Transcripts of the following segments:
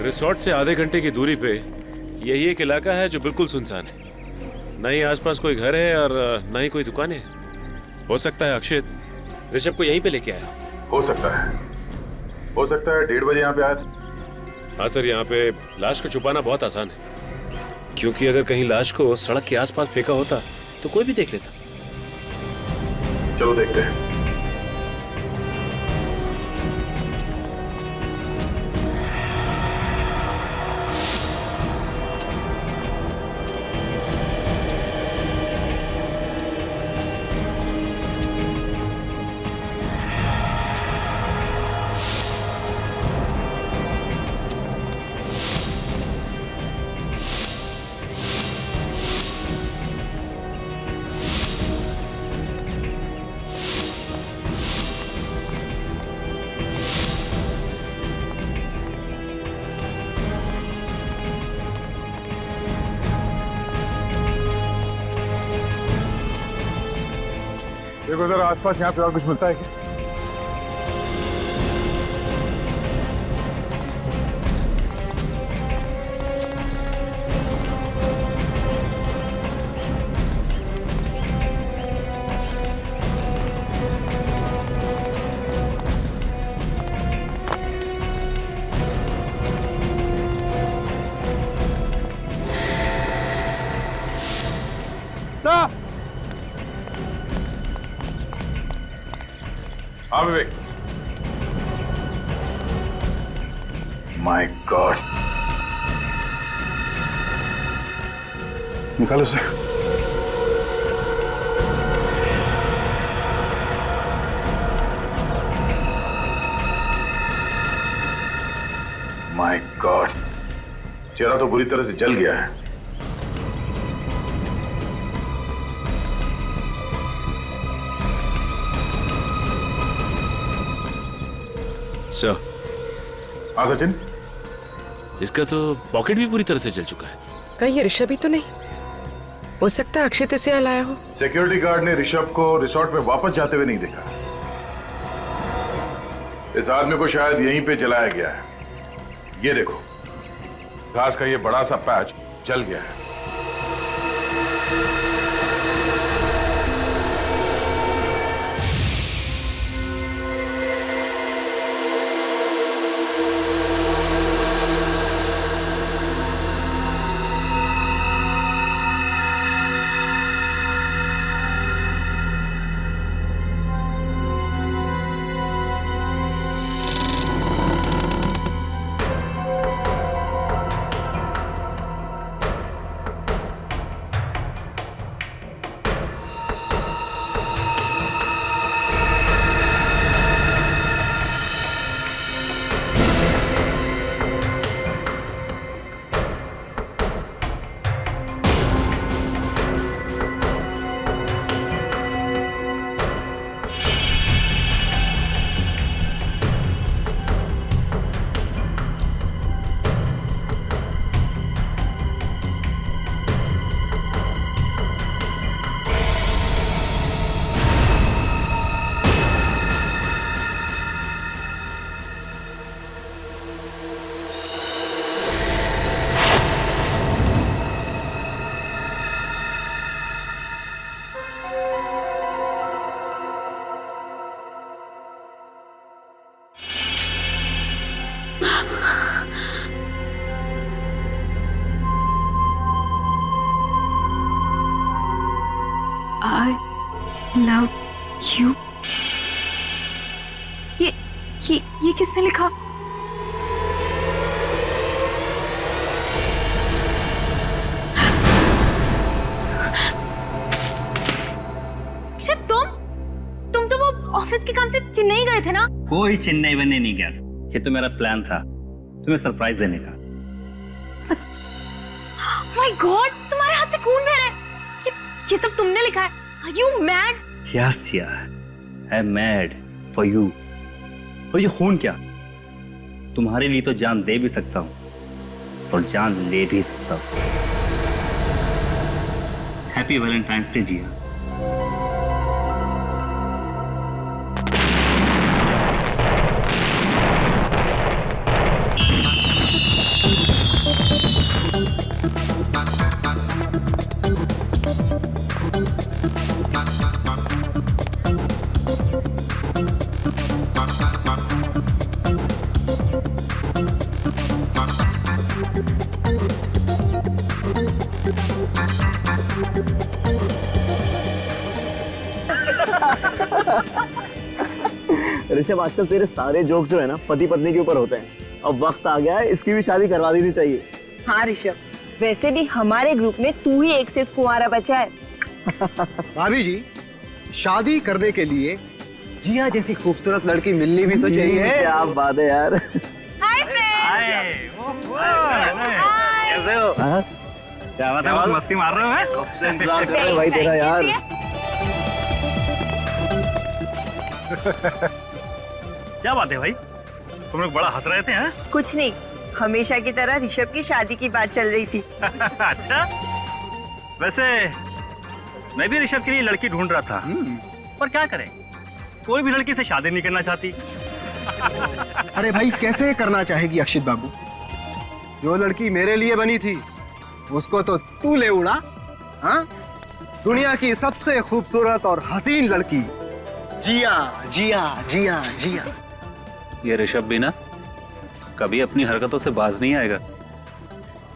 Resort से आधे घंटे की दूरी पे यही एक इलाका है जो बिल्कुल सुनसान है। न ही आसपास कोई घर है और न ही कोई दुकान है। हो सकता है अक्षित ऋषभ को यहीं पे लेके आया। हो सकता है 1:30 बजे यहाँ पे आया था। हाँ सर, यहाँ पे लाश को छुपाना बहुत आसान है, क्योंकि अगर कहीं लाश को सड़क के आसपास फेंका होता तो कोई भी देख लेता। चलो देखते हैं। देखो जरा आसपास यहाँ पे और कुछ मिलता है क्या? हाँ विवेक। माय गॉड, निकालो उसे। माय गॉड, चेहरा तो बुरी तरह से जल गया है। सर, हाँ सचिन, इसका तो पॉकेट भी पूरी तरह से जल चुका है। कहीं ये ऋषभ ही तो नहीं? हो सकता है अक्षित इसे यहाँ लाया हो। सिक्योरिटी गार्ड ने ऋषभ को रिसोर्ट में वापस जाते हुए नहीं देखा। इस आदमी को शायद यहीं पे जलाया गया है। ये देखो, घास का ये बड़ा सा पैच जल गया है। I love you. ये किसने लिखा? शायद तुम तो वो ऑफिस के काम से चेन्नई गए थे ना? कोई चेन्नई बनने नहीं गया। ये तो मेरा प्लान था तुम्हें सरप्राइज देने का। माय गॉड, तुम्हारे हाथ से खून बह रहा है। ये सब तुमने लिखा है? Are you mad? Yes, yeah. I'm mad for you. और ये खून क्या? तुम्हारे लिए तो जान दे भी सकता हूँ और जान ले भी सकता हूँ। हैप्पी वैलेंटाइंस डे जिया। ऋषभ आजकल तेरे सारे जोक्स जो है ना पति पत्नी के ऊपर होते हैं। अब वक्त आ गया है, इसकी भी शादी करवा देनी चाहिए। हाँ ऋषभ, वैसे भी हमारे ग्रुप में तू ही एक सिर्फ कुंवारा बचा है। भाभी जी, शादी करने के लिए जिया जैसी खूबसूरत लड़की मिलनी भी तो चाहिए। क्या बात है यार। Hi friends. कैसे हो? हाँ? क्या बात है, बहुत मस्ती मार रहे हो? हैं? इंतजार कर रहे हैं भाई तेरा यार। क्या बात है भाई, तुम लोग बड़ा हंस रहे थे हैं? कुछ नहीं, हमेशा की तरह ऋषभ की शादी की बात चल रही थी। अच्छा, वैसे मैं भी ऋषभ के लिए लड़की ढूंढ रहा था, पर क्या करें, कोई भी लड़की से शादी नहीं करना चाहती। अरे भाई, कैसे करना चाहेगी अक्षित बाबू? जो लड़की मेरे लिए बनी थी उसको तो तू ले उड़ा। हाँ, दुनिया की सबसे खूबसूरत और हसीन लड़की जिया जिया जिया जिया। ये ऋषभ भी ना कभी अपनी हरकतों से बाज नहीं आएगा।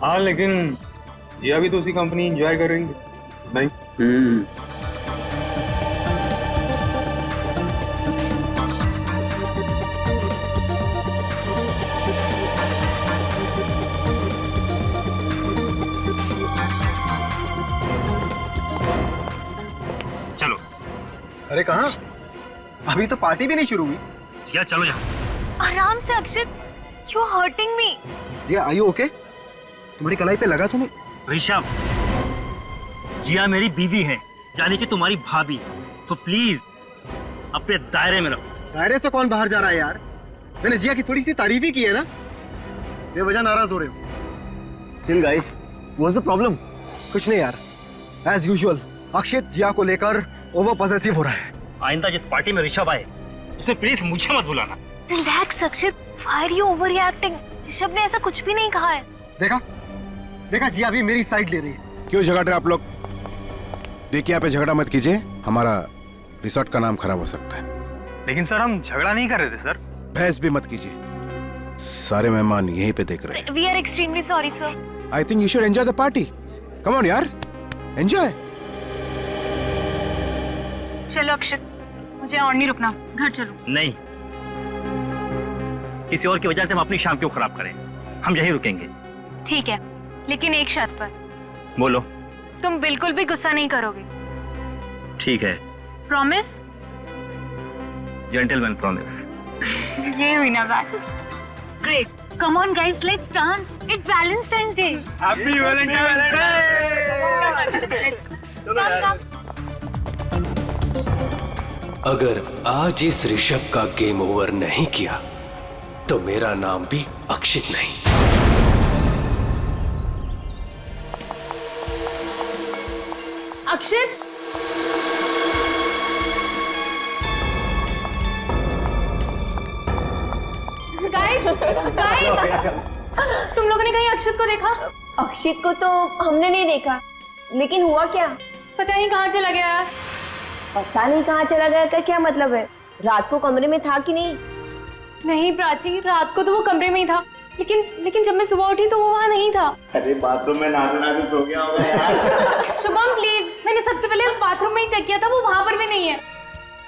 हाँ, लेकिन जिया भी तो उसी कंपनी एंजॉय करेंगे नहीं? चलो अरे कहाँ? अभी तो पार्टी भी नहीं शुरू हुई। जिया चलो यहाँ। आराम से Akshit, you hurting me. Jiya, are you okay? तुम्हारी कलाई पे लगा तो नहीं? ऋषभ, जिया मेरी बीवी है, यानी कि तुम्हारी भाभी, तो प्लीज अपने दायरे में रहो। दायरे से कौन बाहर जा रहा है यार? मैंने जिया की थोड़ी सी तारीफ ही की है ना। बेवजह नाराज हो रहे हो। Chill guys, what's the problem? कुछ नहीं यार, एज यूजुअल अक्षित जिया को लेकर ओवर पॉसेसिव हो रहा है। आइंदा जिस पार्टी में ऋषभ आए उसमें प्लीज मुझे मत बुलाना। Relax Akshit, why are you overreacting? Rishabh ने ऐसा कुछ भी नहीं कहा है। देखा देखा, जिया भी मेरी साइड ले रही है। क्यों झगड़ रहे आप लोग? देखिए, यहाँ पे झगड़ा मत कीजिए, हमारा रिसोर्ट का नाम खराब हो सकता है। लेकिन सर, हम झगड़ा नहीं कर रहे थे सर। बहस भी मत कीजिए, सारे मेहमान यहीं पे देख रहे हैं। We are extremely sorry sir. I think you should enjoy the party. Come on यार, एंजॉय। चलो अक्षित, मुझे और नहीं रुकना, घर चलो। नहीं, किसी और की वजह से हम अपनी शाम क्यों खराब करें, हम यहीं रुकेंगे। ठीक है, लेकिन एक शर्त पर। बोलो। तुम बिल्कुल भी गुस्सा नहीं करोगे। ठीक है, प्रॉमिस? Gentleman promise. ये हुई ना बात। Great, come on guys, let's dance, it's Valentine's day. Happy Valentine's अगर आज इस ऋषभ का गेम ओवर नहीं किया तो मेरा नाम भी अक्षित नहीं। अक्षित, गाइस गाइस, तुम लोगों ने कहीं अक्षित को देखा? अक्षित को तो हमने नहीं देखा, लेकिन हुआ क्या पता नहीं कहाँ चला गया यार। पता नहीं कहाँ चला गया का क्या मतलब है? रात को कमरे में था कि नहीं? नहीं प्राची, रात को तो वो कमरे में ही था, लेकिन जब मैं सुबह उठी तो वो वहाँ नहीं था। अरे बाथरूम में नहाते सो गया होगा यार। शुभम प्लीज, मैंने सबसे पहले बाथरूम में ही चेक किया था, वो वहाँ पर भी नहीं है।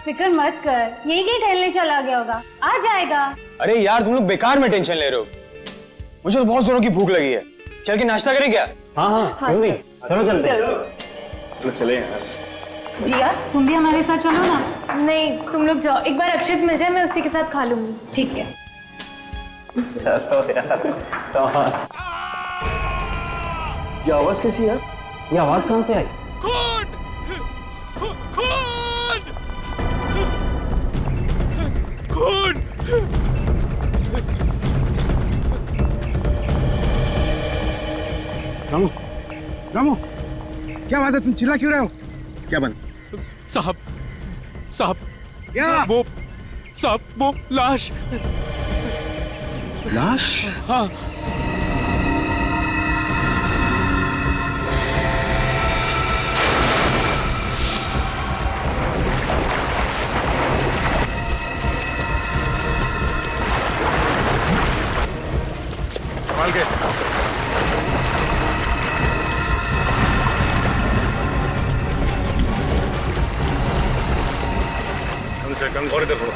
फिक्र मत कर, यही कहीं टहलने चला गया होगा, आ जाएगा। अरे यार, तुम लोग बेकार में टेंशन ले रहे हो। मुझे तो बहुत जोरों की भूख लगी है, चल के नाश्ता करें क्या? हाँ, क्यों नहीं, चलो चलते हैं। चलो चले यार। जिया, तुम भी हमारे साथ चलो ना। नहीं, तुम लोग जाओ, एक बार अक्षित मिल जाए, मैं उसी के साथ खा लूंगी। ठीक है। चलो यार। ये आवाज कैसी है? ये आवाज कहाँ से आई? रामू, रामू, क्या बात है? तुम चिल्ला क्यों रहे हो? क्या बात? साहब, क्या? वो लाश। लाश? हाँ। संभाल के। कम से कम थोड़ी देर थोड़ा।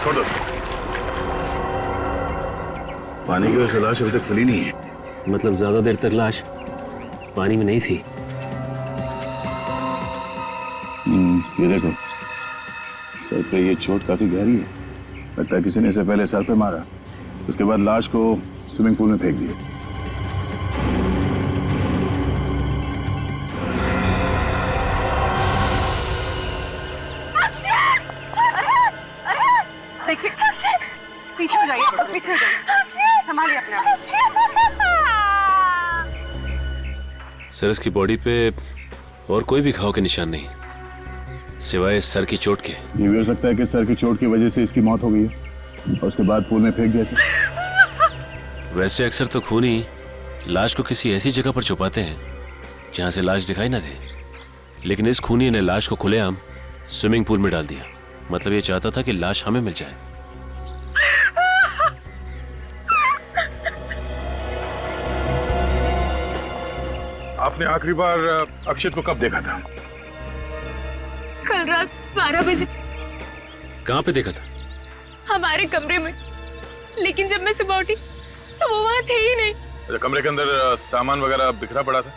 छोड़ दो उसको। पानी की वजह से लाश अभी तक खुली नहीं है। मतलब ज्यादा देर तक लाश पानी में नहीं थी। ये देखो, सर पे ये चोट काफी गहरी है। लगता है किसी ने इसे पहले सर पे मारा, उसके बाद लाश को स्विमिंग पूल में फेंक दिया। देखिए पीछे हो जाइए, पीछे हो जाइए, संभालिए अपने आप। सर इसकी बॉडी पे और कोई भी घाव के निशान नहीं, सिवाय सर की चोट के। ये भी हो सकता है कि सर की चोट की वजह से इसकी मौत हो गई है और उसके बाद पूल में फेंक दिया इसे। वैसे अक्सर तो खूनी लाश को किसी ऐसी जगह पर छुपाते हैं जहां से लाश दिखाई ना दे, लेकिन इस खूनी ने लाश को खुलेआम स्विमिंग पूल में डाल दिया। मतलब ये चाहता था कि लाश हमें मिल जाए। आपने आखिरी बार अक्षित को कब देखा था? कल रात 12 बजे कहां पे देखा था? हमारे कमरे में, लेकिन जब मैं सुबह उठी तो वो वहां थे ही नहीं। अच्छा, कमरे के अंदर सामान वगैरह बिखरा पड़ा था?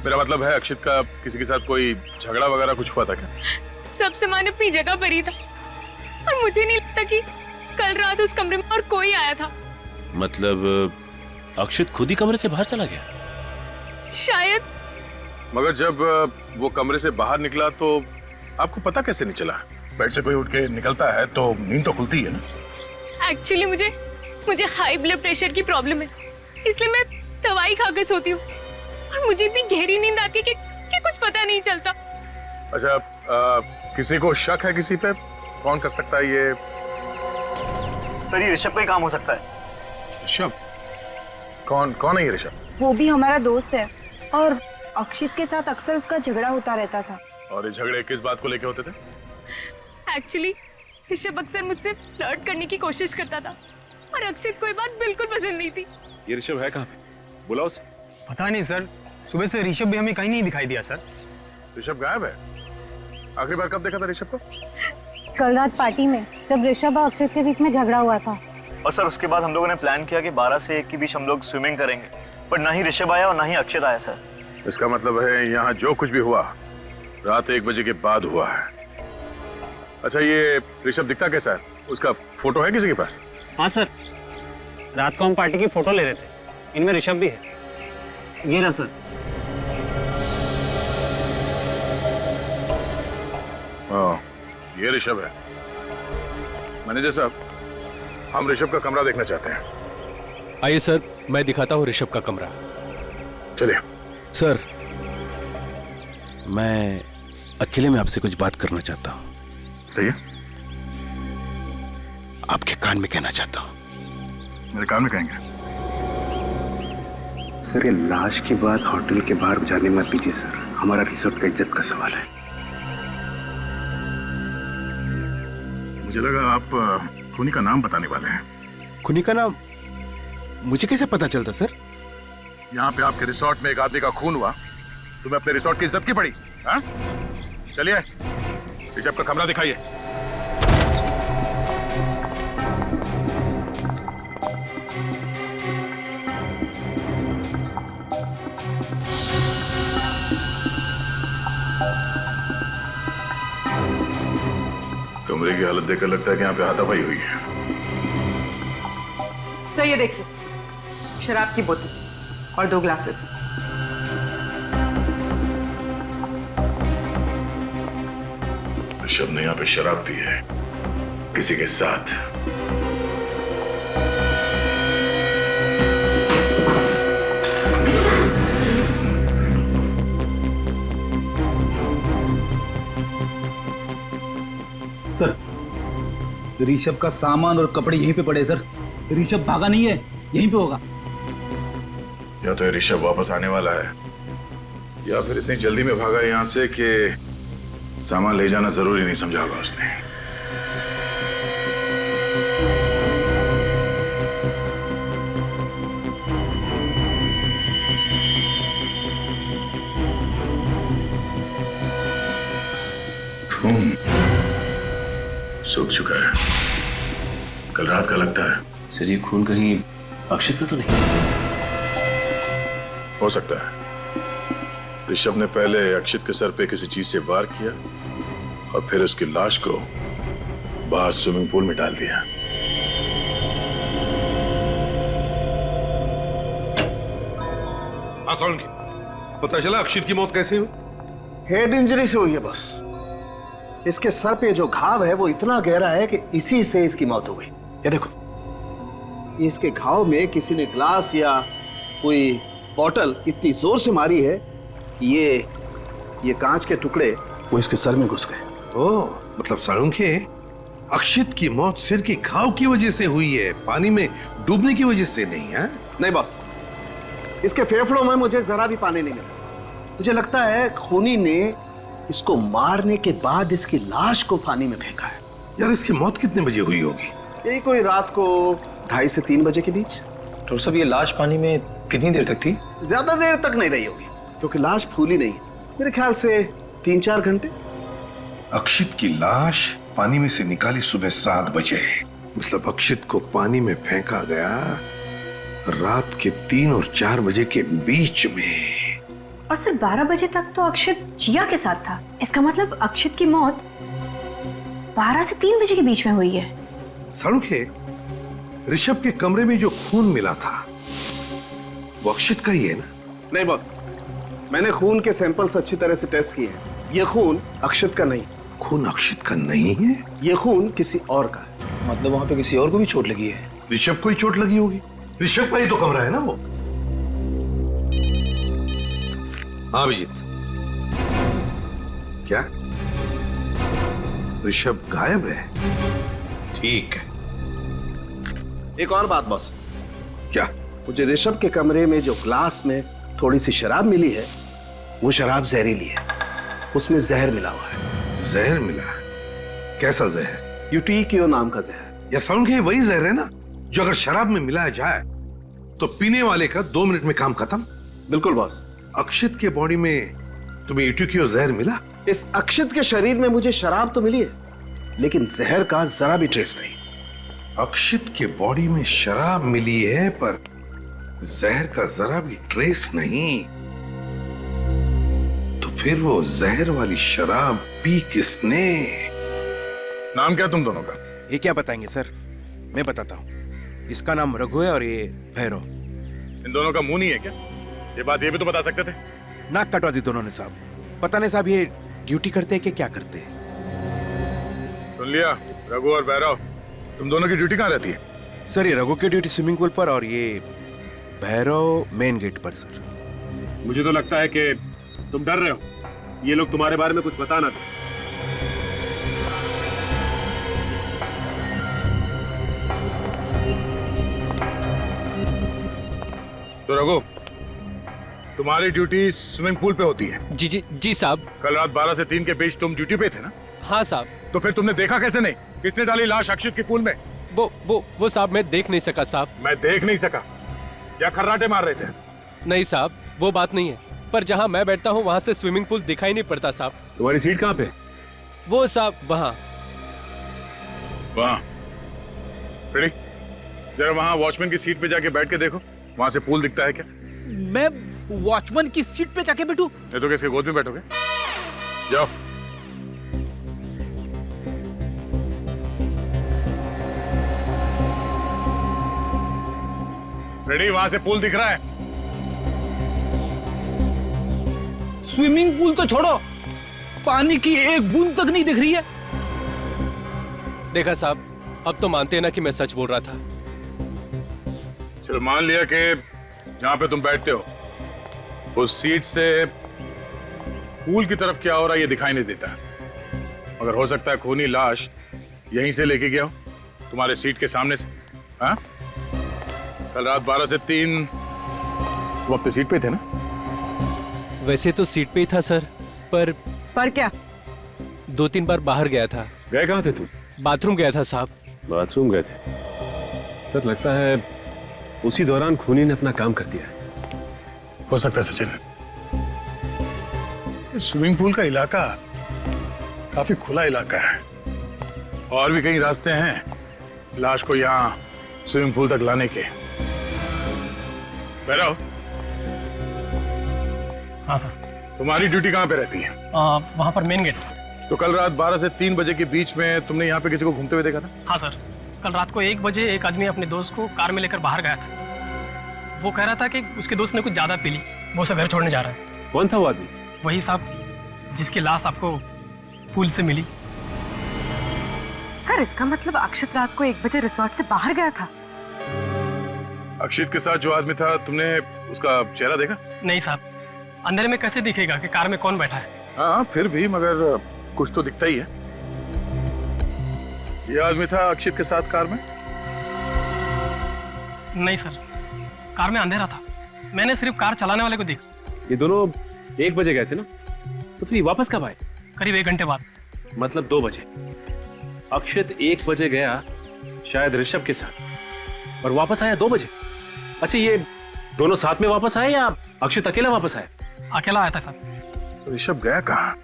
मेरा मतलब है अक्षित का किसी के साथ कोई झगड़ा वगैरह कुछ हुआ था क्या? सब सामान अपनी जगह पर ही था और मुझे नहीं लगता कि कल रात उस कमरे में और कोई आया था। मतलब अक्षित खुद ही कमरे से बाहर चला गया? शायद। मगर जब वो कमरे से बाहर निकला तो आपको पता कैसे नहीं चला? बेड से कोई उठ के निकलता है तो नींद तो खुलती है ना। एक्चुअली मुझे हाई ब्लड प्रेशर की प्रॉब्लम है, इसलिए मैं दवाई खाकर सोती हूँ और मुझे इतनी गहरी नींद आती है कि कुछ पता नहीं चलता। अच्छा, किसी को शक है किसी पे? कौन कर सकता है ये? सर ये ऋषभ का ही काम हो सकता है। ऋषभ? कौन है ये ऋषभ? वो भी हमारा दोस्त है और अक्षित के साथ अक्सर उसका झगड़ा होता रहता था। और ये झगड़े किस बात को लेके होते थे? एक्चुअली ऋषभ अक्सर मुझसे फ्लर्ट करने की कोशिश करता था और अक्षित को ये बात बिल्कुल पसंद नहीं थी। ये ऋषभ है कहाँ पे? बुलाओ उसे। पता नहीं सर, सुबह से ऋषभ भी हमें कहीं नहीं दिखाई दिया सर। ऋषभ गायब है? आखिरी बार कब देखा था ऋषभ को? कल रात पार्टी में, जब ऋषभ और अक्षय के बीच में झगड़ा हुआ था। और सर उसके बाद हम लोगों ने प्लान किया कि 12 से 1 के बीच हम लोग स्विमिंग करेंगे, पर ना ही ऋषभ आया और ना ही अक्षित आया सर। इसका मतलब है यहाँ जो कुछ भी हुआ रात 1 बजे के बाद हुआ है। अच्छा, ये ऋषभ दिखता कैसा है? उसका फोटो है किसी के पास? हाँ सर, रात को हम पार्टी की फोटो ले रहे थे, इनमें ऋषभ भी है। ये रहा सर। हाँ, ये ऋषभ है। मैनेजर साहब, हम ऋषभ का कमरा देखना चाहते हैं। आइए सर, मैं दिखाता हूँ ऋषभ का कमरा। चलिए। सर, मैं अकेले में आपसे कुछ बात करना चाहता हूँ। कहिए। आपके कान में कहना चाहता हूँ। मेरे कान में कहेंगे? सर ये लाश की बात होटल के बाहर जाने मत दीजिए सर, हमारा रिसोर्ट का इज्जत का सवाल है। मुझे लगा आप खूनी का नाम बताने वाले हैं। खूनी का नाम मुझे कैसे पता चलता सर? यहाँ पे आपके रिसोर्ट में एक आदमी का खून हुआ, तुम्हें अपने रिसोर्ट की इज्जत की पड़ी? हाँ? चलिए, ऋषभ का कमरा दिखाइए। कमरे की हालत देखकर लगता है कि यहाँ पे हाथापाई हुई है। तो ये देखिए, शराब की बोतल और 2 ग्लासेस। ऋषभ ने यहाँ पे शराब पी है किसी के साथ। सर, ऋषभ का सामान और कपड़े यहीं पे पड़े सर। ऋषभ भागा नहीं है, यहीं पे होगा। या तो ऋषभ वापस आने वाला है या फिर इतनी जल्दी में भागा यहाँ से कि सामान ले जाना जरूरी नहीं समझा होगा उसने। खून सूख चुका है। कल रात का लगता है। सर ये खून कहीं अक्षित का तो नहीं? हो सकता है ऋषभ ने पहले अक्षित के सर पे किसी चीज से वार किया और फिर उसकी लाश को बाहर स्विमिंग पूल में डाल दिया। हाँ सोलंकी, पता चला अक्षित की मौत कैसे हुई? हेड इंजरी से हुई है बॉस। इसके सर पे जो घाव है वो इतना गहरा है कि इसी से इसकी मौत हो गई। ये देखो, इसके घाव में किसी ने ग्लास या कोई बॉटल इतनी जोर से मारी है कि ये कांच के टुकड़े वो इसके सर में घुस गए। ओह, मतलब साळुंखे, अक्षित की मौत सिर की घाव की वजह से हुई है, पानी में डूबने की वजह से नहीं है? नहीं बॉस, इसके फेफड़ों में मुझे जरा भी पानी नहीं मिला। मुझे लगता है खूनी ने इसको मारने के बाद इसकी लाश को पानी में फेंका है। यार इसकी मौत कितने बजे हुई होगी? यही कोई रात को 2:30 से 3 बजे के बीच। डॉक्टर साहब, ये लाश पानी में कितनी देर तक थी? ज्यादा देर तक नहीं रही होगी क्योंकि लाश फूली नहीं है। मेरे ख्याल से 3-4 घंटे। अक्षित की लाश पानी में से निकाली सुबह 7 बजे, मतलब अक्षित को पानी में फेंका गया रात के 3 और 4 बजे के बीच में। और सिर्फ 12 बजे तक तो अक्षित जिया के साथ था। इसका मतलब अक्षित की मौत 12 से 3 बजे के बीच में हुई है। साळुंखे, ऋषभ के कमरे में जो खून मिला था वो अक्षित का ही है ना? नहीं बॉस, मैंने खून के सैंपल्स अच्छी तरह से टेस्ट किए हैं। ये खून अक्षित का नहीं। खून अक्षित का नहीं है? ये खून किसी और का है। मतलब वहां पे किसी और को भी चोट लगी है? ऋषभ को ही चोट लगी होगी, ऋषभ का ही तो कमरा है ना वो। हाँ अभिजीत, क्या ऋषभ गायब है? ठीक है। एक और बात बॉस। क्या? मुझे ऋषभ के कमरे में जो ग्लास में थोड़ी सी शराब मिली है वो शराब जहरीली है। उसमें जहर मिला हुआ है। जहर मिला? कैसा जहर? यूटीक्यू नाम का जहर। यार साळुंखे, वही जहर है ना जो अगर शराब में मिलाया जाए तो पीने वाले का 2 मिनट में काम खत्म। बिल्कुल बॉस। अक्षित के बॉडी में तुम्हें यूटीक्यू जहर मिला? इस अक्षित के शरीर में मुझे शराब तो मिली है लेकिन जहर का जरा भी ट्रेस नहीं। अक्षित के बॉडी में शराब मिली है पर जहर का जरा भी ट्रेस नहीं, तो फिर वो जहर वाली शराब पी किसने? नाम क्या तुम दोनों का? ये क्या बताएंगे सर? मैं बताता हूँ। इसका नाम रघु है और ये भैरव। इन दोनों का मुंह नहीं है क्या? ये बात ये भी तो बता सकते थे। नाक कटवा दी दोनों ने साहब। पता नहीं साहब ये ड्यूटी करते हैं कि क्या करते हैं। सुन लिया, रघु और भैरव, तुम दोनों की ड्यूटी कहाँ रहती है? सर ये रघु की ड्यूटी स्विमिंग पूल पर और ये भैरव मेन गेट पर। सर मुझे तो लगता है कि तुम डर रहे हो, ये लोग तुम्हारे बारे में कुछ बताना था। तो रघु, तुम्हारी ड्यूटी स्विमिंग पूल पे होती है? जी जी जी साहब। कल रात 12 से 3 के बीच तुम ड्यूटी पे थे ना? हाँ साहब। तो फिर तुमने देखा कैसे नहीं? किसने डाली लाश अक्षित के पूल में? वो साहब मैं देख नहीं सका साहब। मैं देख नहीं सका? या खर्राटे मार रहे थे? नहीं साहब, वो बात नहीं है, पर जहाँ मैं बैठता हूँ वहाँ से स्विमिंग पूल दिखाई नहीं पड़ता साहब। तुम्हारी सीट कहाँ पे? वो साहब वहाँ। वहाँ? जरा वहाँ वॉचमैन की सीट पे जाके बैठ के देखो, वहाँ से पूल दिखता है क्या? मैं वॉचमैन की सीट पे जाके बैठूं? नहीं तो किसके गोद में बैठोगे? जाओ। रेडी, वहां से पूल दिख रहा है? स्विमिंग पूल तो छोड़ो, पानी की एक बूंद तक नहीं दिख रही है। देखा साहब, अब तो मानते हैं ना कि मैं सच बोल रहा था। चलो मान लिया कि जहां पे तुम बैठते हो उस सीट से पूल की तरफ क्या हो रहा है ये दिखाई नहीं देता। अगर हो सकता है खूनी लाश यहीं से लेके गया हो, तुम्हारे सीट के सामने से। हाँ? कल रात 12 से 3 तुम अपनी सीट पे थे ना? वैसे तो सीट पे ही था सर, पर क्या? 2-3 बार बाहर गया था। गए कहाँ थे तुम? बाथरूम गया था साहब। बाथरूम गए थे? सर लगता है उसी दौरान खूनी ने अपना काम कर दिया। हो सकता है सचिन। स्विमिंग पूल का इलाका काफी खुला इलाका है और भी कई रास्ते हैं लाश को यहाँ स्विमिंग पूल तक लाने के। भैरव, हाँ सर। तुम्हारी ड्यूटी कहाँ पे रहती है? वहाँ पर मेन गेट। तो कल रात 12 से 3 बजे के बीच में तुमने यहाँ पे किसी को घूमते हुए देखा था? हाँ सर, कल रात को 1 बजे एक आदमी अपने दोस्त को कार में लेकर बाहर गया था। वो कह रहा था कि उसके दोस्त ने कुछ ज़्यादा पी ली, वो उसे घर छोड़ने जा रहा है। कौन था वो आदमी? वही साहब जिसकी लाश आपको पूल से मिली। सर इसका मतलब अक्षत रात को 1 बजे रिसोर्ट से बाहर गया था। अक्षित के साथ जो आदमी था, तुमने उसका चेहरा देखा? नहीं साहब, अंधेरे में कैसे दिखेगा कि कार में कौन बैठा है? हाँ फिर भी, मगर कुछ तो दिखता ही है। ये आदमी था अक्षित के साथ कार में? नहीं सर, कार में अंधेरा था, मैंने सिर्फ कार चलाने वाले को देखा। ये दोनों 1 बजे गए थे ना, तो फिर ये वापस कब आए? करीब 1 घंटे बाद। मतलब 2 बजे। अक्षित 1 बजे गया शायद ऋषभ के साथ, और वापस आया 2 बजे। अच्छा, ये दोनों साथ में वापस आए या अक्षित अकेला वापस आया? अकेला आया था सर। तो ऋषभ गया कहाँ?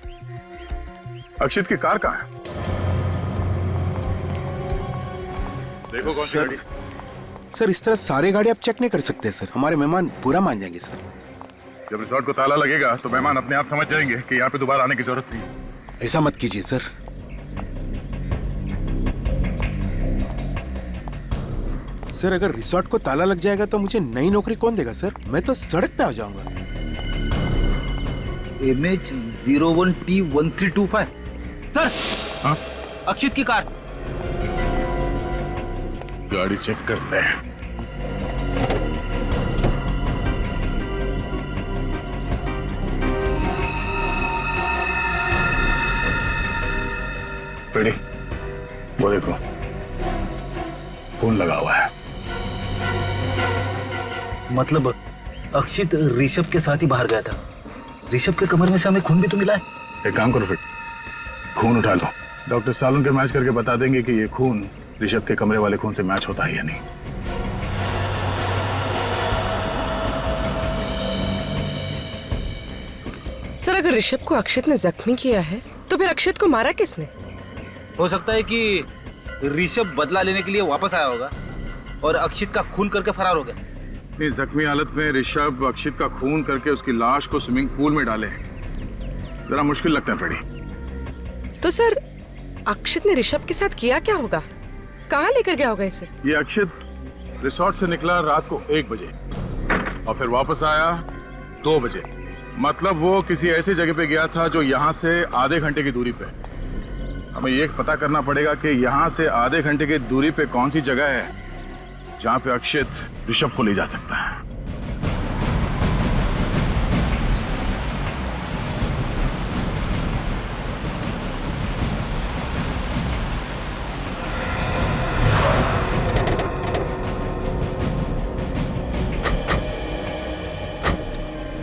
अक्षित की कार कहाँ है? देखो कौन सी गाड़ी। सर इस तरह सारे गाड़ी आप चेक नहीं कर सकते सर, हमारे मेहमान बुरा मान जाएंगे सर। जब रिसोर्ट को ताला लगेगा तो मेहमान अपने आप समझ जाएंगे कि यहाँ पे दोबारा आने की जरूरत नहीं। ऐसा मत कीजिए सर। सर अगर रिसोर्ट को ताला लग जाएगा तो मुझे नई नौकरी कौन देगा सर? मैं तो सड़क पे आ जाऊंगा। MH01T1325 sir. हाँ? अक्षित की कार। गाड़ी चेक करते हैं। पेड़ी, वो देखो फोन लगा हुआ है। मतलब अक्षित ऋषभ के साथ ही बाहर गया था। ऋषभ के कमर में से हमें खून भी तो मिला है। एक काम करो फिर, खून उठा लो। डॉक्टर सालुन के मैच करके बता देंगे कि ये खून ऋषभ के कमरे वाले खून से मैच होता है या नहीं। सर अगर ऋषभ को अक्षित ने जख्मी किया है तो फिर अक्षित को मारा किसने? हो सकता है कि ऋषभ बदला लेने के लिए वापस आया होगा और अक्षित का खून करके फरार हो गया। इतनी जख्मी हालत में ऋषभ अक्षित का खून करके उसकी लाश को स्विमिंग पूल में डाले, जरा मुश्किल लगता है पेड़ी। तो सर अक्षित ने ऋषभ के साथ किया क्या होगा? कहाँ लेकर गया होगा इसे? ये अक्षित रिसोर्ट से निकला रात को 1 बजे और फिर वापस आया 2 बजे। मतलब वो किसी ऐसी जगह पे गया था जो यहाँ से आधे घंटे की दूरी पे। हमें ये पता करना पड़ेगा कि यहाँ से आधे घंटे की दूरी पे कौन सी जगह है जहाँ पे अक्षित ऋषभ को ले जा सकता है।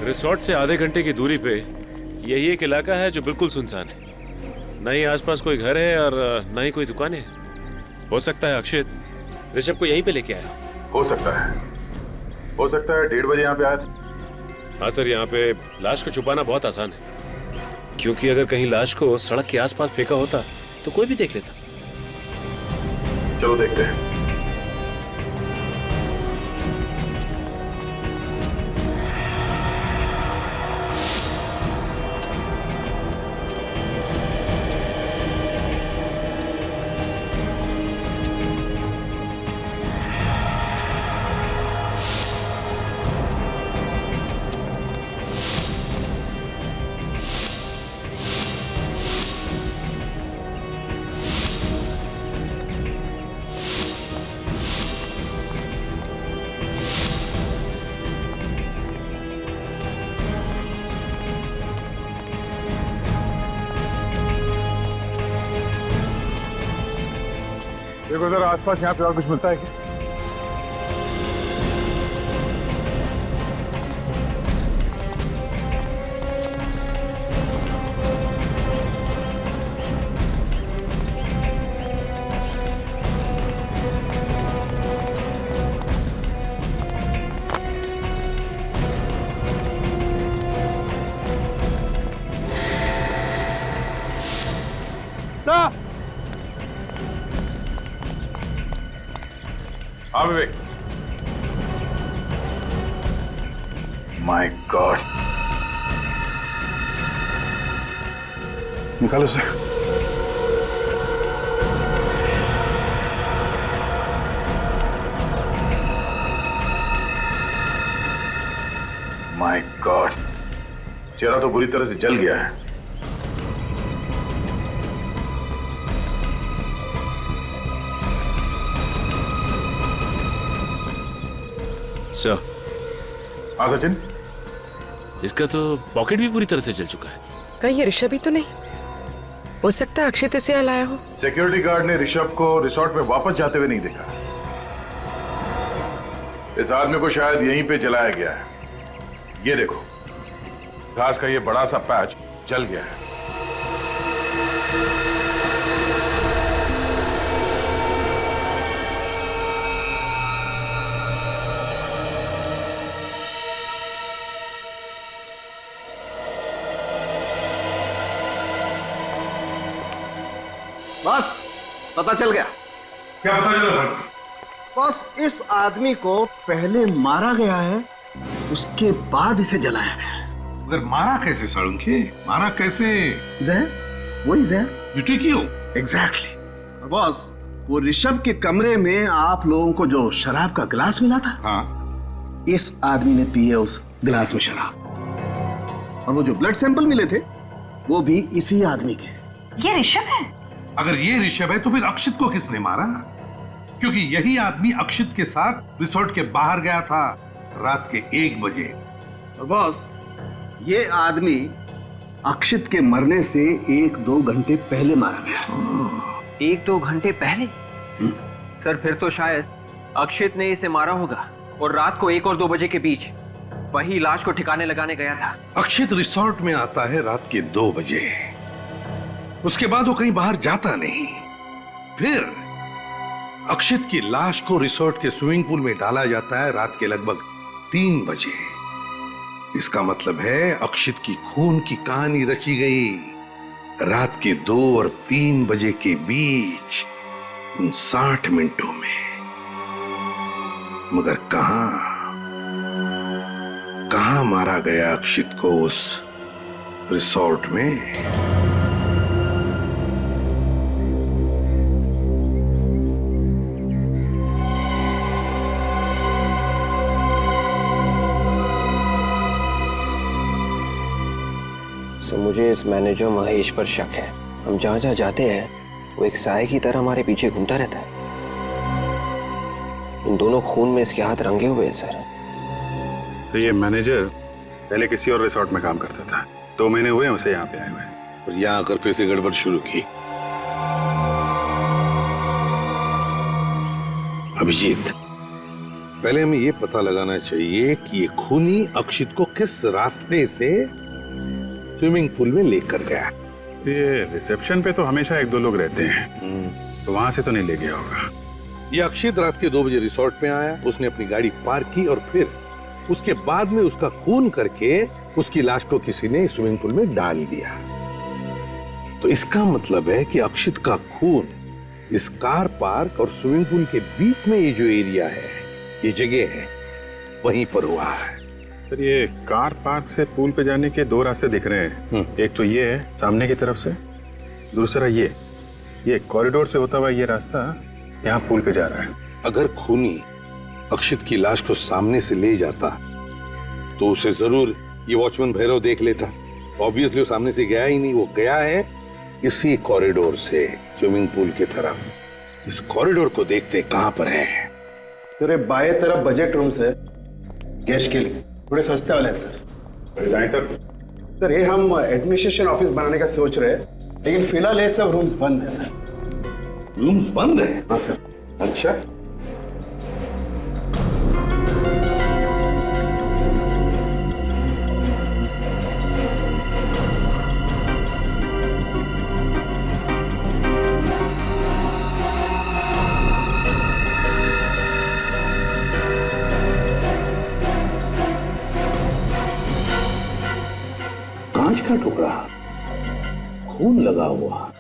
रिसोर्ट से आधे घंटे की दूरी पे यही एक इलाका है जो बिल्कुल सुनसान है। न ही आसपास कोई घर है और न ही कोई दुकान है। हो सकता है अक्षित ऋषभ को यहीं पे लेके आया। हो सकता है 1:30 बजे यहाँ पे आया था। हाँ सर, यहाँ पे लाश को छुपाना बहुत आसान है, क्योंकि अगर कहीं लाश को सड़क के आसपास फेंका होता तो कोई भी देख लेता। चलो देखते हैं। देखो जरा आसपास यहाँ पे और कुछ मिलता है क्या? हाँ विवेक। माय गॉड, निकालो उसे। माय गॉड, चेहरा तो बुरी तरह से जल गया है। सर। हाँ सचिन। इसका तो पॉकेट भी पूरी तरह से जल चुका है। कहीं ये ऋषभ ही तो नहीं? हो सकता है अक्षित इसे यहाँ लाया हो। सिक्योरिटी गार्ड ने ऋषभ को रिसोर्ट में वापस जाते हुए नहीं देखा। इस आदमी को शायद यहीं पे जलाया गया है। ये देखो, घास का ये बड़ा सा पैच जल गया है। बस पता चल गया। क्या पता चला? बस इस आदमी को पहले मारा गया है, उसके बाद इसे जलाया गया है। मगर मारा कैसे साळुंखे? मारा कैसे? जहर, वही जहर। यूटी क्यों? एग्जैक्टली। बॉस, वो ऋषभ के कमरे में आप लोगों को जो शराब का गिलास मिला था, हाँ, इस आदमी ने पी है उस गिलास में शराब। और वो जो ब्लड सैंपल मिले थे वो भी इसी आदमी के। ये ऋषभ है? अगर ये ऋषभ है तो फिर अक्षित को किसने मारा? क्योंकि यही आदमी अक्षित के साथ रिसोर्ट के बाहर गया था रात के 1 बजे। और बॉस, ये आदमी अक्षित के मरने से 1-2 घंटे पहले मारा गया। 1-2 घंटे पहले? सर फिर तो शायद अक्षित ने इसे मारा होगा और रात को 1 और 2 बजे के बीच वही लाश को ठिकाने लगाने गया था। अक्षित रिसोर्ट में आता है रात के 2 बजे, उसके बाद वो कहीं बाहर जाता नहीं। फिर अक्षित की लाश को रिसोर्ट के स्विमिंग पूल में डाला जाता है रात के लगभग 3 बजे। इसका मतलब है अक्षित की खून की कहानी रची गई रात के 2 और 3 बजे के बीच, उन 60 मिनटों में। मगर कहां मारा गया अक्षित को उस रिसोर्ट में? मुझे इस मैनेजर महेश पर शक है। हम जहाँ जहाँ जाते हैं वो एक साए की तरह हमारे पीछे घूमता रहता है। इन दोनों खून में इसके हाथ रंगे हुए हैं सर। तो ये मैनेजर पहले किसी और रिसोर्ट में काम करता था, 2 महीने हुए उसे यहाँ पे आए हुए, और यहाँ आकर फिर से गड़बड़ शुरू की। अभिजीत, पहले हमें ये पता लगाना चाहिए कि ये खूनी अक्षित को किस रास्ते से स्विमिंग पूल में लेकर गया। ये रिसेप्शन पे तो हमेशा 1-2 लोग रहते हैं, तो वहां से तो नहीं ले गया होगा। ये अक्षित रात के 2 बजे रिसोर्ट में आया, उसने अपनी गाड़ी पार्क की और फिर उसके बाद में उसका खून करके उसकी लाश को किसी ने स्विमिंग पूल में डाल दिया। तो इसका मतलब है कि अक्षित का खून इस कार पार्क और स्विमिंग पूल के बीच में ये जो एरिया है, ये जगह है, वहीं पर हुआ है। सर ये कार पार्क से पूल पे जाने के 2 रास्ते दिख रहे हैं। एक तो ये है सामने की तरफ से, दूसरा ये कॉरिडोर से होता हुआ ये रास्ता यहाँ पूल पे जा रहा है। अगर खूनी अक्षित की लाश को सामने से ले जाता तो उसे जरूर ये वॉचमैन भैरव देख लेता। ऑब्वियसली वो सामने से गया ही नहीं, वो गया है इसी कॉरिडोर से स्विमिंग पूल की तरफ। इस कॉरिडोर को देखते कहां पर है? तेरे बाएं तरफ बजट रूम्स है गेस्ट के लिए, थोड़े सस्ते वाले हैं सर। जाए तक सर ये हम एडमिनिस्ट्रेशन ऑफिस बनाने का सोच रहे हैं, लेकिन फिलहाल ये सब रूम्स बंद है सर। रूम्स बंद है? हाँ सर। अच्छा, कांच का टुकड़ा, खून लगा हुआ।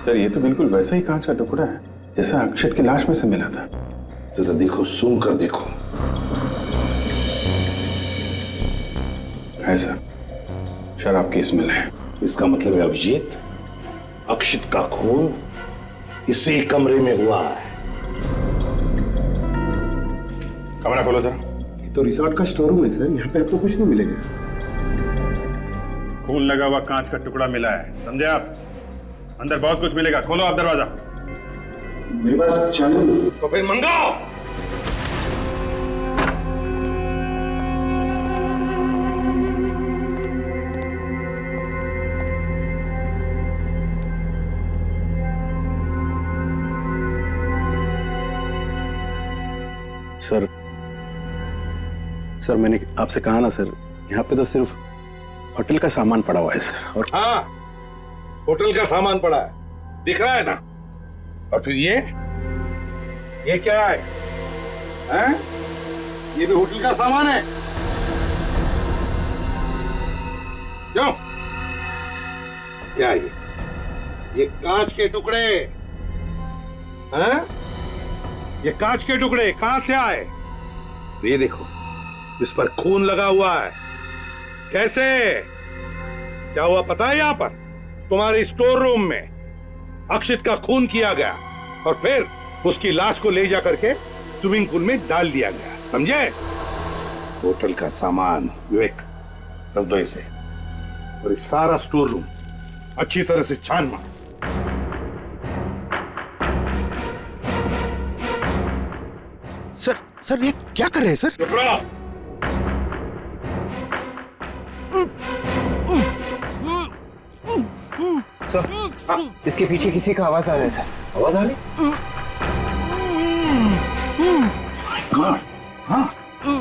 सर ये तो बिल्कुल वैसा ही कांच का टुकड़ा है जैसा अक्षत की लाश में से मिला था। जरा देखो, सूंघ कर देखो। है सर, शराब की स्मेल है। इसका मतलब है अभिजीत, अक्षित का खून इसी कमरे में हुआ है। कमरा खोलो सर। ये तो रिसोर्ट का स्टोर रूम है सर, यहाँ पे आपको कुछ नहीं मिलेगा। खून लगा हुआ कांच का टुकड़ा मिला है, समझे आप? अंदर बहुत कुछ मिलेगा, खोलो आप दरवाजा। मेरे पास चालू। तो फिर मंगाओ। सर मैंने आपसे कहा ना सर, यहाँ पे तो सिर्फ होटल का सामान पड़ा हुआ है सर। और हाँ, होटल का सामान पड़ा है, दिख रहा है ना। और फिर ये क्या है? हैं? ये भी होटल का सामान है। क्यों? क्या है ये कांच के टुकड़े हैं? ये कांच के टुकड़े कहां से आए? ये देखो, इस पर खून लगा हुआ है। कैसे? क्या हुआ पता है? यहां पर तुम्हारे स्टोर रूम में अक्षित का खून किया गया और फिर उसकी लाश को ले जा करके स्विमिंग पूल में डाल दिया गया, समझे? होटल का सामान विवेक रख दो इसे, और इस सारा स्टोर रूम अच्छी तरह से छान मार। सर ये क्या कर रहे हैं सर? चुप रहो। सर, इसके पीछे किसी का आवाज आ रहा है सर। आवाज आ रही? हाँ,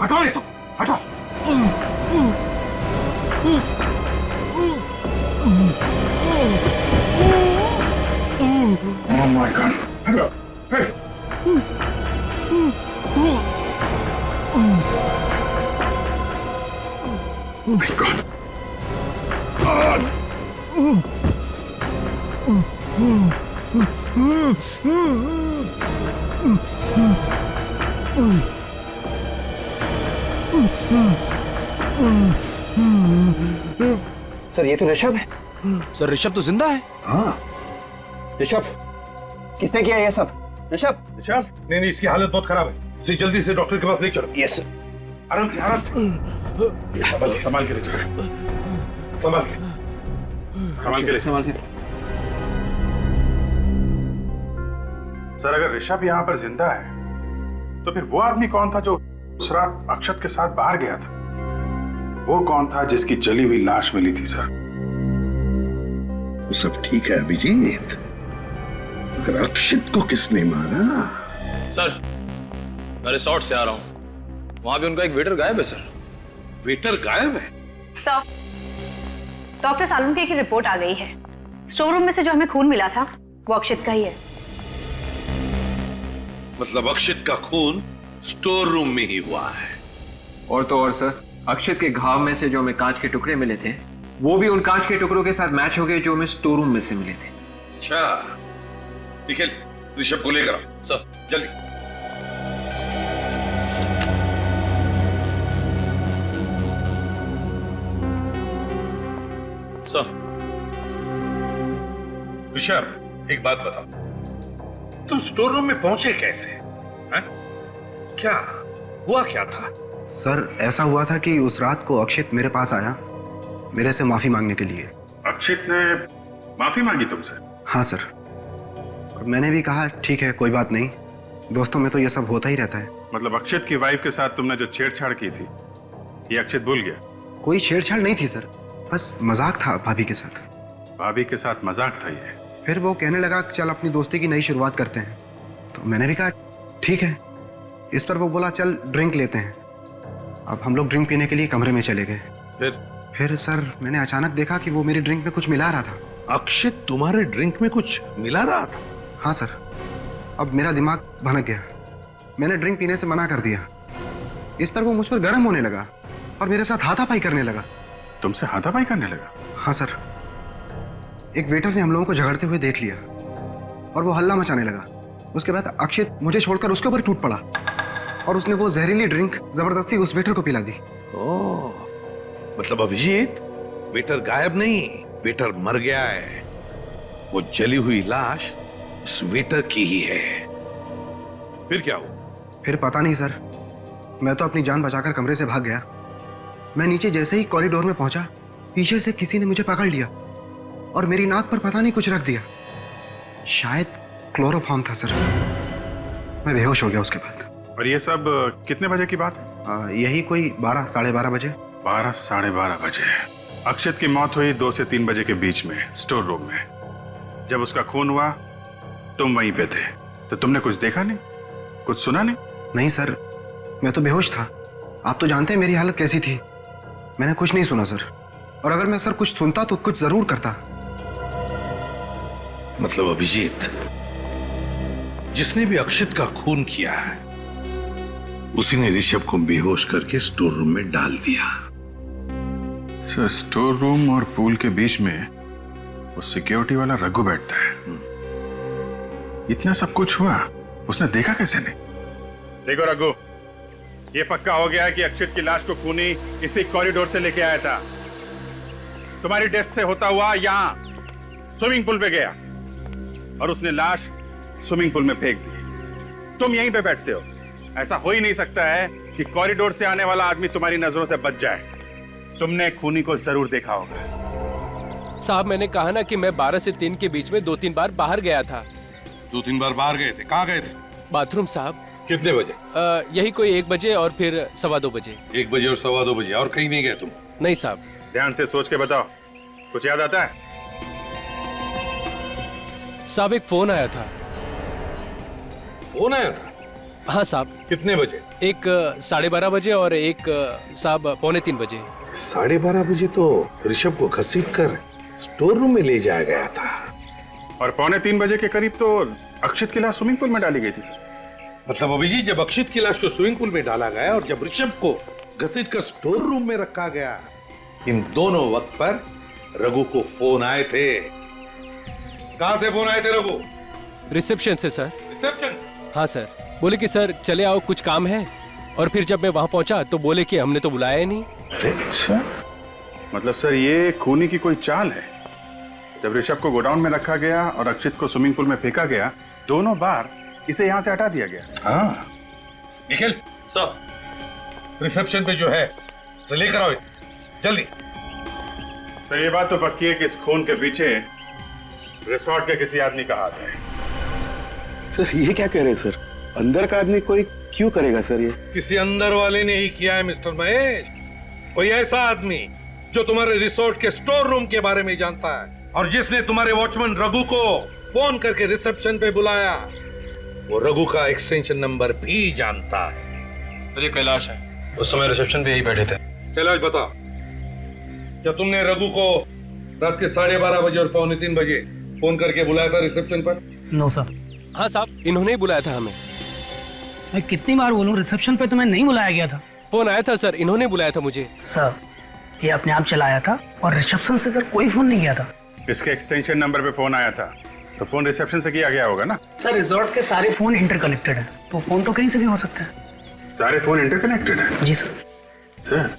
हटाओ ये सब, हटाओ। Oh my God! हटाओ, हटाओ। Oh my God! सर ये तो ऋषभ है। सर ऋषभ तो जिंदा है। हाँ, ऋषभ, किसने किया ये सब? ऋषभ, ऋषभ, नहीं, इसकी हालत बहुत खराब है। इसे जल्दी से डॉक्टर के पास ले चलो। Yes sir. आराम से, आराम से। संभाल के ले चलो। संभाल के ले। सर अगर ऋषभ यहाँ पर जिंदा है तो फिर वो आदमी कौन था जो उस रात अक्षत के साथ बाहर गया था? वो कौन था जिसकी जली हुई लाश मिली थी सर? वो सब ठीक है अभिजीत, अगर अक्षित को किसने मारा? सर मैं रिसोर्ट से आ रहा हूँ, वहां भी उनका एक वेटर गायब है सर। वेटर गायब है? सर, डॉक्टर सालुंके की रिपोर्ट आ गई है। स्टोर रूम में से जो हमें खून मिला था वो अक्षित का ही है। मतलब अक्षित का खून स्टोर रूम में ही हुआ है। और तो और सर, अक्षित के घाव में से जो हमें कांच के टुकड़े मिले थे वो भी उन कांच के टुकड़ों के साथ मैच हो गए जो हमें स्टोर रूम में से मिले थे। अच्छा, निखिल ऋषभ को लेकर आओ सर, जल्दी। सर। ऋषभ, एक बात बताओ, तुम स्टोर रूम में पहुंचे कैसे? हैं? क्या हुआ, क्या था? सर ऐसा हुआ था कि उस रात को अक्षित मेरे पास आया मेरे से माफी मांगने के लिए। अक्षित ने माफी मांगी तुमसे? हाँ सर, और मैंने भी कहा ठीक है कोई बात नहीं, दोस्तों में तो ये सब होता ही रहता है। मतलब अक्षित की वाइफ के साथ तुमने जो छेड़छाड़ की थी ये अक्षित भूल गया? कोई छेड़छाड़ नहीं थी सर, बस मजाक था भाभी के साथ। भाभी के साथ मजाक था ये? फिर वो कहने लगा चल अपनी दोस्ती की नई शुरुआत करते हैं, तो मैंने भी कहा ठीक है। इस पर वो बोला चल ड्रिंक लेते हैं। अब हम लोग ड्रिंक पीने के लिए कमरे में चले गए। फिर सर मैंने अचानक देखा कि वो मेरी ड्रिंक में कुछ मिला रहा था। अक्षित तुम्हारे ड्रिंक में कुछ मिला रहा था? हाँ सर, अब मेरा दिमाग भनक गया, मैंने ड्रिंक पीने से मना कर दिया। इस पर वो मुझ पर गर्म होने लगा और मेरे साथ हाथापाई करने लगा। तुमसे हाथापाई करने लगा? हाँ सर, एक वेटर ने हम लोगों को झगड़ते हुए देख लिया और वो हल्ला मचाने लगा। उसके बाद अक्षित मुझे छोड़कर उसके ऊपर टूट पड़ा और उसने वो जहरीली ड्रिंक जबरदस्ती उस वेटर को पिला दी। ओह, मतलब अभिजीत, वेटर गायब नहीं, वेटर मर गया है। वो जली हुई लाश उस वेटर की ही है। फिर क्या हुआ? फिर पता नहीं सर, मैं तो अपनी जान बचाकर कमरे से भाग गया। मैं नीचे जैसे ही कॉरिडोर में पहुंचा, पीछे से किसी ने मुझे पकड़ लिया और मेरी नाक पर पता नहीं कुछ रख दिया। शायद क्लोरोफॉर्म था सर। मैं बेहोश हो गया उसके बाद। और ये सब कितने बजे की बात है? यही कोई 12 साढ़े 12 बजे। 12 साढ़े 12 बजे। अक्षित की मौत हुई 2 से 3 बजे के बीच में स्टोर रूम में। जब उसका खून हुआ तुम वहीं पे थे, तो तुमने कुछ देखा नहीं, कुछ सुना नहीं? नहीं सर, मैं तो बेहोश था। आप तो जानते हैं मेरी हालत कैसी थी। मैंने कुछ नहीं सुना सर, और अगर मैं सर कुछ सुनता तो कुछ जरूर करता। मतलब अभिजीत, जिसने भी अक्षित का खून किया है उसी ने ऋषभ को बेहोश करके स्टोर रूम में डाल दिया। सर, स्टोर रूम और पूल के बीच में वो सिक्योरिटी वाला रघु बैठता है। इतना सब कुछ हुआ, उसने देखा कैसे नहीं? देखो रघु, ये पक्का हो गया कि अक्षित की लाश को खूनी इसी कॉरिडोर से लेके आया था। तुम्हारी डेस्क से होता हुआ यहां स्विमिंग पूल पे गया और उसने लाश स्विमिंग पूल में फेंक दी। तुम यहीं पे बैठते हो। ऐसा हो ही नहीं सकता है कि कॉरिडोर से आने वाला आदमी तुम्हारी नजरों से बच जाए। तुमने खूनी को जरूर देखा होगा। साहब, मैंने कहा ना कि मैं 12 से 3 के बीच में 2-3 बार बाहर गया था। 2-3 बार बाहर गए थे? कहाँ गए थे? बाथरूम साहब। कितने बजे? यही कोई 1 बजे और फिर 2:15 बजे। 1 बजे और 2:15 बजे, और कहीं नहीं गए तुम? नहीं साहब। ध्यान से सोच के बताओ, कुछ याद आता है? साहब, एक फोन आया था। फोन आया था? हाँ साहब। कितने बजे? एक 12:30 बजे और एक साहब 2:45 बजे। 12:30 बजे तो ऋषभ को घसीट कर स्टोर रूम में ले जाया गया था, और 2:45 बजे के करीब तो अक्षित की लाश स्विमिंग पूल में डाली गई थी सर। मतलब अभिजीत, जब अक्षित की लाश को स्विमिंग पूल में डाला गया और जब ऋषभ को घसीट कर स्टोर रूम में रखा गया, इन दोनों वक्त पर रघु को फोन आए थे। कहां से फोन आए थे रघु? रिसेप्शन से सर। रिसेप्शन से? हाँ सर। बोले कि सर चले आओ, कुछ काम है। और फिर जब मैं वहां पहुंचा तो बोले कि हमने तो बुलाया ही नहीं। अच्छा, मतलब सर ये खूनी की कोई चाल है। जब ऋषभ को गोडाउन में रखा गया और अक्षित को स्विमिंग पूल में फेंका गया, दोनों बार इसे यहां से हटा दिया गया। हाँ। निखिल सर, रिसेप्शन पे जो है उसे लेकर आओ जल्दी। सर, ये बात तो पक्की है कि इस खून के पीछे रिसोर्ट के किसी आदमी का हाथ है। सर ये क्या कह रहे हैं सर? अंदर का आदमी कोई क्यों करेगा सर ये? किसी अंदर वाले ने ही किया है मिस्टर महेश। कोई ऐसा आदमी जो तुम्हारे रिसोर्ट के स्टोर रूम के बारे में जानता है और जिसने तुम्हारे वॉचमैन रघु को फोन करके रिसेप्शन पे बुलाया, वो रघु का एक्सटेंशन नंबर भी जानता है। तो ये कैलाश है, उस समय रिसेप्शन पे यही बैठे थे। कैलाश बता, क्या तुमने रघु को रात के 12:30 बजे और 2:45 बजे फोन करके बुलाया था रिसेप्शन पर? No sir. हाँ साहब, इन्होंने ही बुलाया था हमें। मैं कितनी बार बोलूं, रिसेप्शन पे तो मैं नहीं बुलाया गया था। फोन आया था सर, इन्होंने बुलाया था मुझे। सर ये अपने आप चला आया था और रिसेप्शन से सर कोई फोन नहीं किया था। इसके एक्सटेंशन नंबर पे फोन आया था, तो फोन रिसेप्शन से किया गया होगा ना? सर रिजॉर्ट के सारे फोन इंटरकनेक्टेड है, तो फोन तो कहीं से भी हो सकता है। सारे फोन इंटरकनेक्टेड है? जी सर। सर,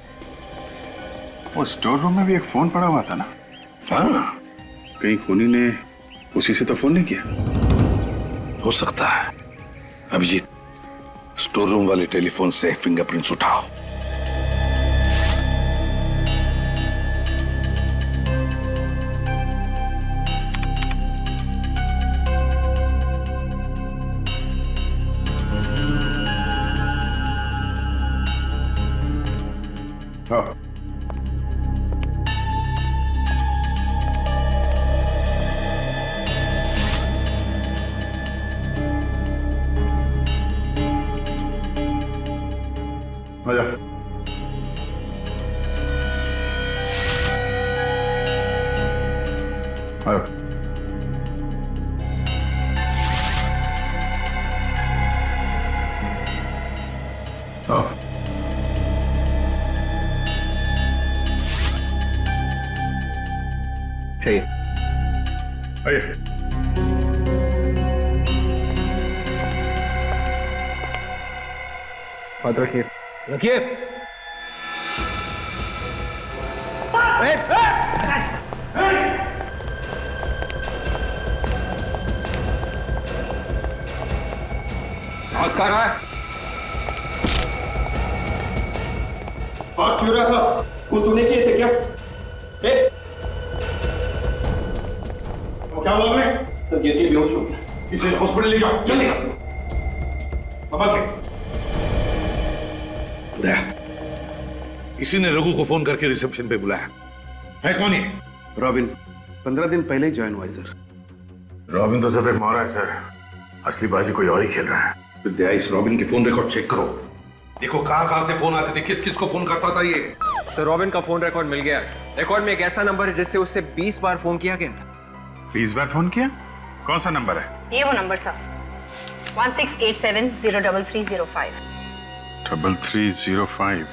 वो स्टोर रूम में भी एक फोन पड़ा हुआ था ना? हाँ। कहीं खूनी ने उसी से तो फोन नहीं किया? हो सकता है। अभिजीत, स्टोर रूम वाले टेलीफोन से फिंगरप्रिंट्स उठाओ। हाँ। आजा। आयो। आओ। Hey. आइए। हाथ रखिए। रखिए। हाथ कहाँ रहा है? हाथ क्यों रहा था? वो तूने किए थे क्या? क्या हुआ मैं? तो ये बेहोश हो गया। इसे हॉस्पिटल ले जाओ जल्दी। दया, इसी ने रघु को फोन करके रिसेप्शन पे बुलाया है। कौन है? रॉबिन 15 दिन पहले ही ज्वाइन हुआ है सर। रॉबिन तो सब एक मोहरा है सर, असली बाजी कोई और ही खेल रहा है। फिर दया, इस रॉबिन के फोन रिकॉर्ड चेक करो, देखो कहां से फोन आते थे, किस किस को फोन करता था ये। सर रॉबिन का फोन रिकॉर्ड मिल गया। रिकॉर्ड में एक ऐसा नंबर है जिससे उससे 20 बार फोन किया गया था। 20 बार फोन किया? कौन सा नंबर है? ये वो नंबर सर, 1687033305। 3305।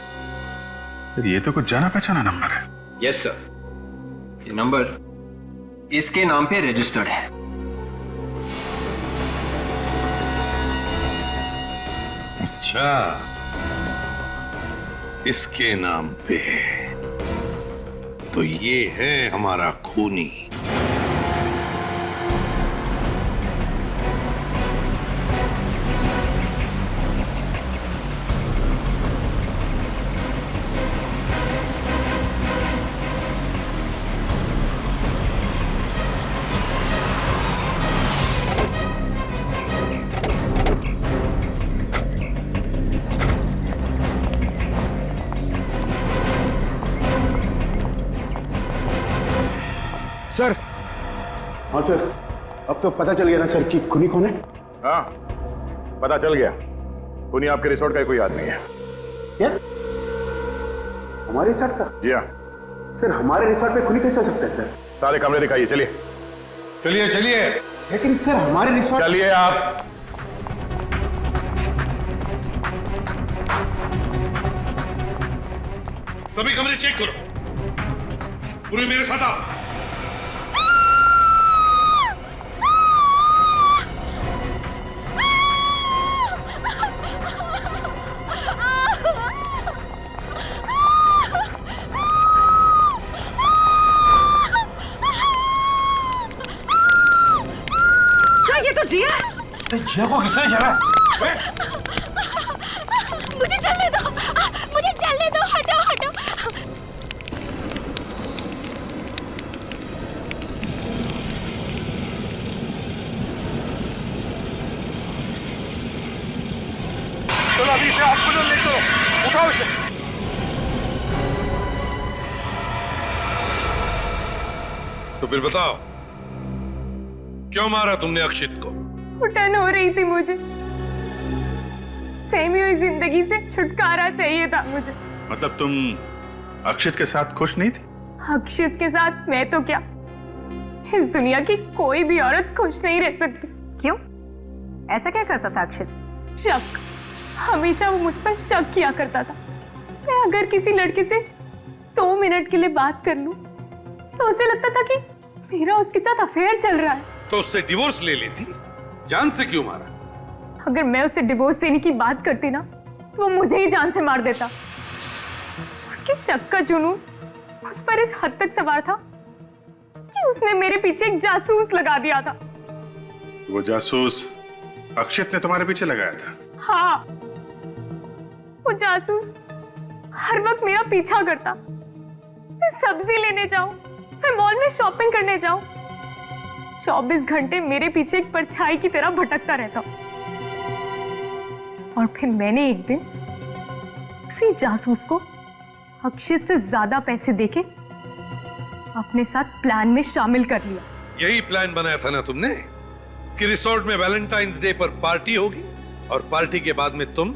ये तो कुछ जाना पहचाना नंबर है। यस सर, ये नंबर इसके नाम पे रजिस्टर्ड है। अच्छा, इसके नाम पे, तो ये है हमारा खूनी। सर। हाँ सर, अब तो पता चल गया ना सर कि खूनी कौन है? हाँ, पता चल गया। खूनी आपके रिसोर्ट का कोई आदमी है। क्या? हमारे रिसोर्ट का? जी हाँ। सर हमारे रिसोर्ट पे खूनी कैसे हो सकता है सर? सारे कमरे दिखाइए, चलिए चलिए चलिए। लेकिन सर हमारे रिसोर्ट। चलिए आप। सभी कमरे चेक करो, पूरे मेरे साथ आओ। जिया को किसने चला? मुझे चलने दो, मुझे चलने दो, हटो हटो। चलो अभी इसे हॉस्पिटल ले चलो, उठाओ इसे। तो फिर बताओ, क्यों मारा तुमने अक्षित को? घुटन हो रही थी मुझे, सहमी हुई जिंदगी से छुटकारा चाहिए था मुझे। मतलब तुम अक्षित के साथ खुश नहीं थी? अक्षित के साथ मैं तो क्या, इस दुनिया की कोई भी औरत खुश नहीं रह सकती। क्यों? ऐसा क्या करता था अक्षित? शक, हमेशा वो मुझ पर शक किया करता था। मैं अगर किसी लड़के से 2 मिनट के लिए बात कर लूं, तो उसे लगता था कि मेरा उसके साथ अफेयर चल रहा है। तो उससे डिवोर्स ले लेती, जान से क्यों मारा? अगर मैं उसे डिवोर्स देने की बात करती ना, तो वो मुझे ही जान से मार देता। उसके शक का जुनून उस पर इस हद तक सवार था कि उसने मेरे पीछे एक जासूस लगा दिया था। वो जासूस अक्षित ने तुम्हारे पीछे लगाया था? हाँ, वो जासूस हर वक्त मेरा पीछा करता। मैं सब्जी लेने जाऊं, मैं मॉल में शॉपिंग करने जाऊं, 24 घंटे मेरे पीछे एक परछाई की तरह भटकता रहता। और फिर मैंने एक दिन उसी जासूस को अक्षित से ज्यादा पैसे देके अपने साथ प्लान में शामिल कर लिया। यही प्लान बनाया था ना तुमने, कि रिसोर्ट में वैलेंटाइंस डे पर पार्टी होगी और पार्टी के बाद में तुम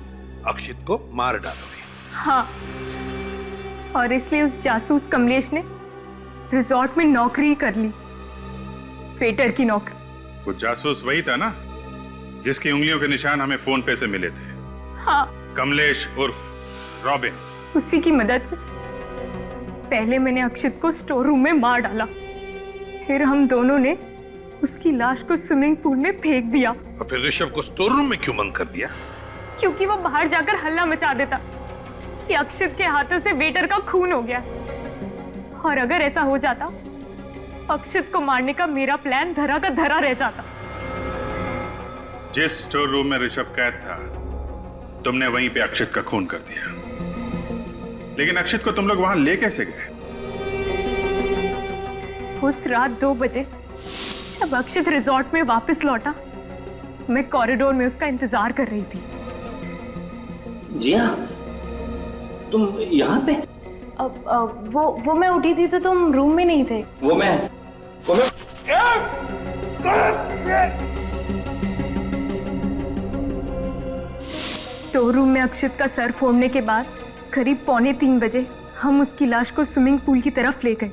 अक्षित को मार डालोगे। हाँ, और इसलिए उस जासूस कमलेश ने रिसोर्ट में नौकरी कर ली, वेटर की नौकरी। वो जासूस वही था ना जिसकी उंगलियों के निशान हमें फोन पे से मिले थे? हाँ, कमलेश उर्फ रॉबिन। उसी की मदद से पहले मैंने अक्षित को स्टोर रूम में मार डाला, फिर हम दोनों ने उसकी लाश को स्विमिंग पूल में फेंक दिया। और फिर ऋषभ को स्टोर रूम में क्यों बंद कर दिया? क्योंकि वो बाहर जाकर हल्ला मचा देता कि अक्षत के हाथों से वेटर का खून हो गया। और अगर ऐसा हो जाता, अक्षत को मारने का मेरा प्लान धरा का धरा रह जाता। जिस स्टोर रूम में ऋषभ कैद था, तुमने वहीं पे अक्षत का खून कर दिया। लेकिन अक्षत को तुम लोग वहां ले कैसे गए? उस रात 2 बजे जब अक्षत रिजॉर्ट में वापस लौटा, मैं कॉरिडोर में उसका इंतजार कर रही थी। जिया, तुम यहाँ पे? वो मैं उठी थी तो तुम रूम में नहीं थे। वो मैं स्टोर रूम में अक्षत का सर फोड़ने के बाद करीब 2:45 बजे हम उसकी लाश को स्विमिंग पूल की तरफ ले गए।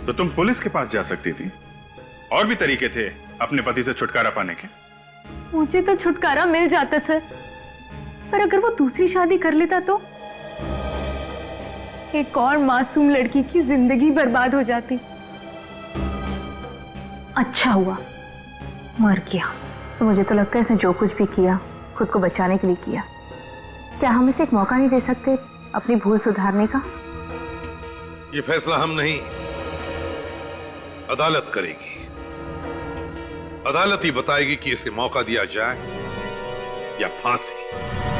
तो तुम पुलिस के पास जा सकती थी। और भी तरीके थे अपने पति से छुटकारा पाने के। मुझे तो छुटकारा मिल जाता सर, पर अगर वो दूसरी शादी कर लेता तो एक और मासूम लड़की की जिंदगी बर्बाद हो जाती। अच्छा हुआ मर गया। तो मुझे तो लगता है इसने जो कुछ भी किया खुद को बचाने के लिए किया। क्या हम इसे एक मौका नहीं दे सकते अपनी भूल सुधारने का? ये फैसला हम नहीं, अदालत करेगी। अदालत ही बताएगी कि इसे मौका दिया जाए या फांसी।